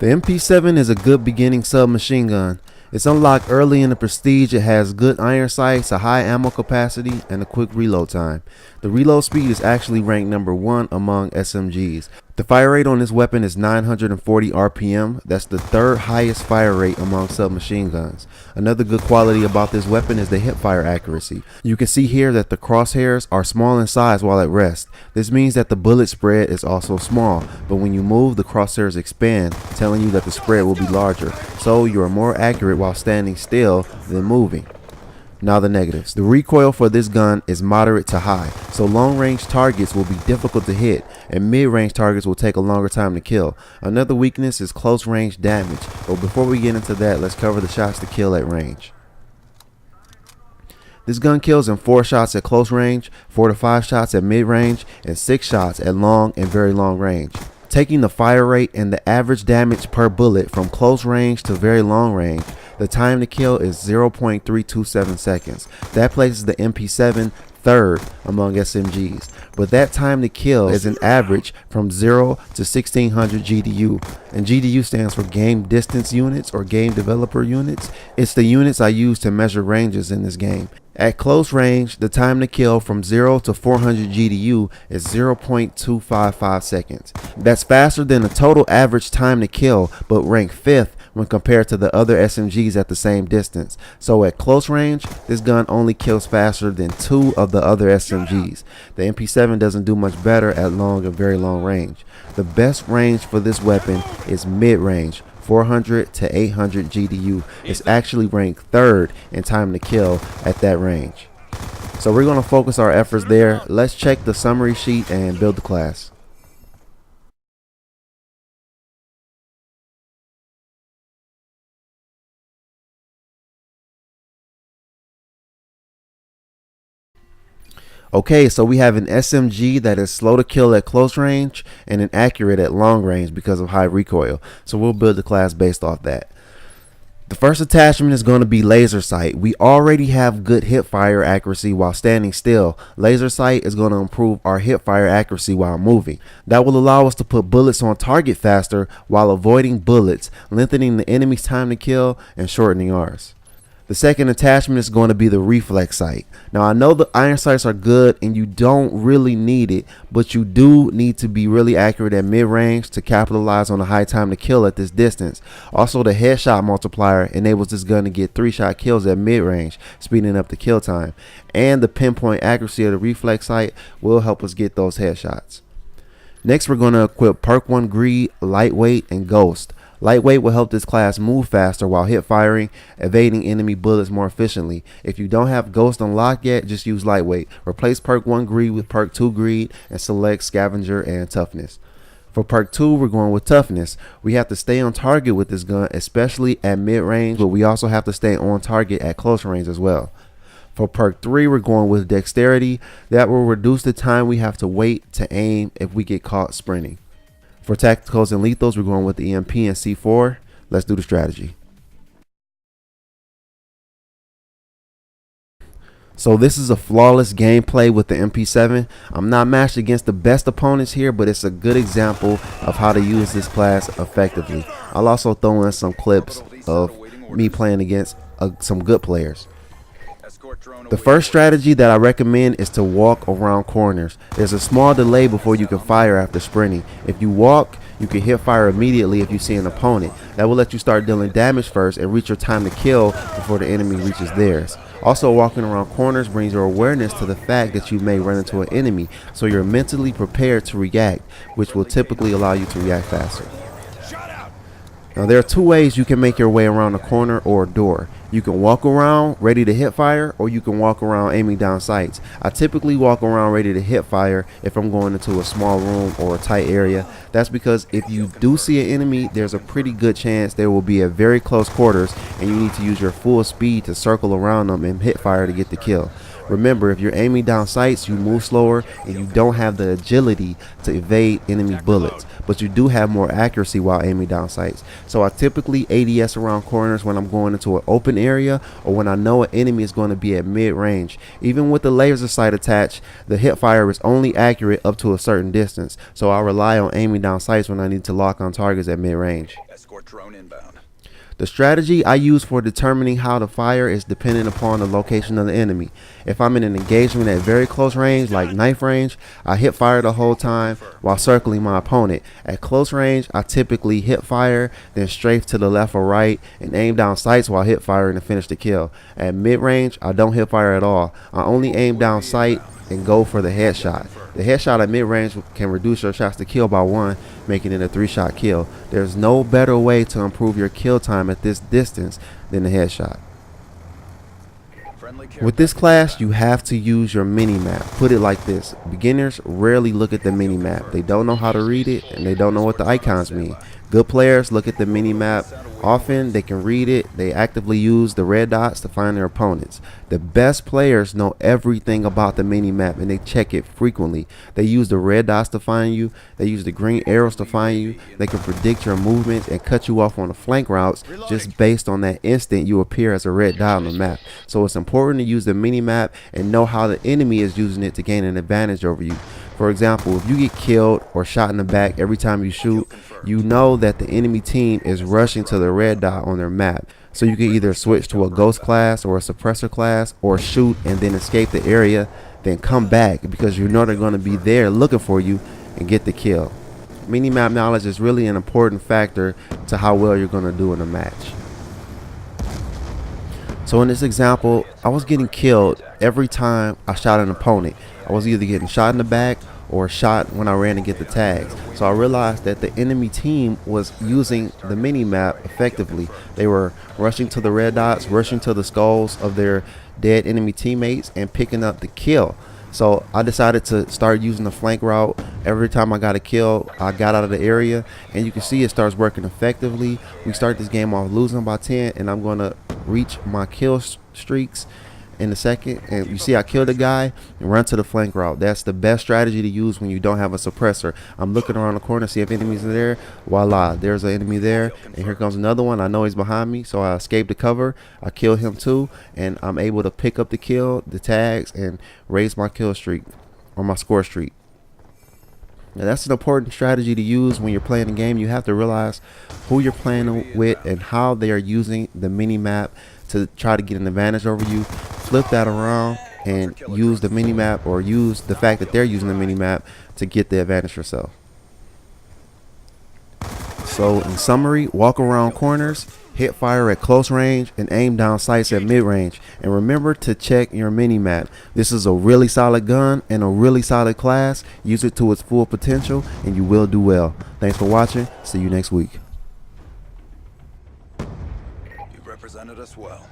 The MP7 is a good beginning submachine gun. It's unlocked early in the prestige. It has good iron sights, a high ammo capacity, and a quick reload time. The reload speed is actually ranked number 1 among SMGs. The fire rate on this weapon is 940 RPM. That's the third highest fire rate among submachine guns. Another good quality about this weapon is the hipfire accuracy. You can see here that the crosshairs are small in size while at rest. This means that the bullet spread is also small, but when you move, the crosshairs expand, telling you that the spread will be larger, so you are more accurate while standing still than moving. Now the negatives. The recoil for this gun is moderate to high, so long range targets will be difficult to hit, and mid range targets will take a longer time to kill. Another weakness is close range damage, but before we get into that, let's cover the shots to kill at range. This gun kills in 4 shots at close range, 4 to 5 shots at mid range, and 6 shots at long and very long range. Taking the fire rate and the average damage per bullet from close range to very long range, the time to kill is 0.327 seconds. That places the MP7 third among SMGs, but that time to kill is an average from 0 to 1600 GDU, and GDU stands for Game Distance Units or Game Developer Units. It's the units I use to measure ranges in this game. At close range, the time to kill from 0 to 400 GDU is 0.255 seconds. That's faster than the total average time to kill, but ranked 5th when compared to the other SMGs at the same distance. So at close range, this gun only kills faster than 2 of the other SMGs. The MP7 doesn't do much better at long and very long range. The best range for this weapon is mid-range. 400 to 800 GDU. It's actually ranked 3rd in time to kill at that range. So we're going to focus our efforts there. Let's check the summary sheet and build the class. Okay, so we have an SMG that is slow to kill at close range and inaccurate at long range because of high recoil. So we'll build the class based off that. The first attachment is going to be laser sight. We already have good hip fire accuracy while standing still. Laser sight is going to improve our hip fire accuracy while moving. That will allow us to put bullets on target faster while avoiding bullets, lengthening the enemy's time to kill and shortening ours. The second attachment is going to be the reflex sight. Now I know the iron sights are good and you don't really need it, but you do need to be really accurate at mid-range to capitalize on the high time to kill at this distance. Also, the headshot multiplier enables this gun to get 3-shot kills at mid-range, speeding up the kill time. And the pinpoint accuracy of the reflex sight will help us get those headshots. Next, we're going to equip Perk 1 Greed, Lightweight, and Ghost. Lightweight will help this class move faster while hip firing, evading enemy bullets more efficiently. If you don't have Ghost unlocked yet, just use Lightweight. Replace Perk 1 Greed with Perk 2 Greed and select Scavenger and Toughness. For Perk 2, we're going with Toughness. We have to stay on target with this gun, especially at mid-range, but we also have to stay on target at close range as well. For Perk 3, we're going with Dexterity. That will reduce the time we have to wait to aim if we get caught sprinting. For Tacticals and Lethals, we're going with the EMP and C4. Let's do the strategy. So this is a flawless gameplay with the MP7. I'm not matched against the best opponents here, but it's a good example of how to use this class effectively. I'll also throw in some clips of me playing against some good players. The first strategy that I recommend is to walk around corners. There's a small delay before you can fire after sprinting. If you walk, you can hit fire immediately if you see an opponent. That will let you start dealing damage first and reach your time to kill before the enemy reaches theirs. Also, walking around corners brings your awareness to the fact that you may run into an enemy, so you're mentally prepared to react, which will typically allow you to react faster. Now there are 2 ways you can make your way around a corner or a door. You can walk around ready to hit fire, or you can walk around aiming down sights. I typically walk around ready to hit fire if I'm going into a small room or a tight area. That's because if you do see an enemy, there's a pretty good chance there will be at very close quarters and you need to use your full speed to circle around them and hit fire to get the kill. Remember, if you're aiming down sights, you move slower and you don't have the agility to evade enemy bullets, but you do have more accuracy while aiming down sights. So I typically ADS around corners when I'm going into an open area or when I know an enemy is going to be at mid-range. Even with the laser sight attached, the hip fire is only accurate up to a certain distance, so I rely on aiming down sights when I need to lock on targets at mid-range. Escort drone inbound. The strategy I use for determining how to fire is dependent upon the location of the enemy. If I'm in an engagement at very close range, like knife range, I hip fire the whole time while circling my opponent. At close range, I typically hip fire, then strafe to the left or right, and aim down sights while hip firing to finish the kill. At mid range, I don't hip fire at all. I only aim down sight and go for the headshot. The headshot at mid-range can reduce your shots to kill by 1, making it a 3-shot kill. There's no better way to improve your kill time at this distance than the headshot. With this class, you have to use your mini-map. Put it like this: beginners rarely look at the mini-map. They don't know how to read it, and they don't know what the icons mean. Good players look at the mini-map often, they can read it, they actively use the red dots to find their opponents. The best players know everything about the mini-map and they check it frequently. They use the red dots to find you, they use the green arrows to find you, they can predict your movements and cut you off on the flank routes just based on that instant you appear as a red dot on the map. So it's important to use the mini-map and know how the enemy is using it to gain an advantage over you. For example, if you get killed or shot in the back every time you shoot, you know that the enemy team is rushing to the red dot on their map. So you can either switch to a ghost class or a suppressor class, or shoot and then escape the area, then come back because you know they're going to be there looking for you and get the kill. Mini-map knowledge is really an important factor to how well you're going to do in a match. So in this example, I was getting killed every time I shot an opponent. I was either getting shot in the back or shot when I ran to get the tags. So I realized that the enemy team was using the mini-map effectively. They were rushing to the red dots, rushing to the skulls of their dead enemy teammates, and picking up the kill. So I decided to start using the flank route. Every time I got a kill, I got out of the area, and you can see it starts working effectively. We start this game off losing by 10, and I'm going to reach my kill streaks in a second, and you see I killed a guy and run to the flank route. That's the best strategy to use when you don't have a suppressor. I'm looking around the corner, see if enemies are there. Voila, there's an enemy there, and here comes another one. I know he's behind me, so I escape the cover. I kill him too, and I'm able to pick up the kill, the tags, and raise my kill streak or my score streak. Now that's an important strategy to use when you're playing a game. You have to realize who you're playing with and how they are using the mini map to try to get an advantage over you. Flip that around and use the mini map, or use the fact that they're using the mini map to get the advantage yourself. So in summary, walk around corners, hit fire at close range, and aim down sights at mid range. And remember to check your mini map. This is a really solid gun and a really solid class. Use it to its full potential and you will do well. Thanks for watching. See you next week. You represented us well.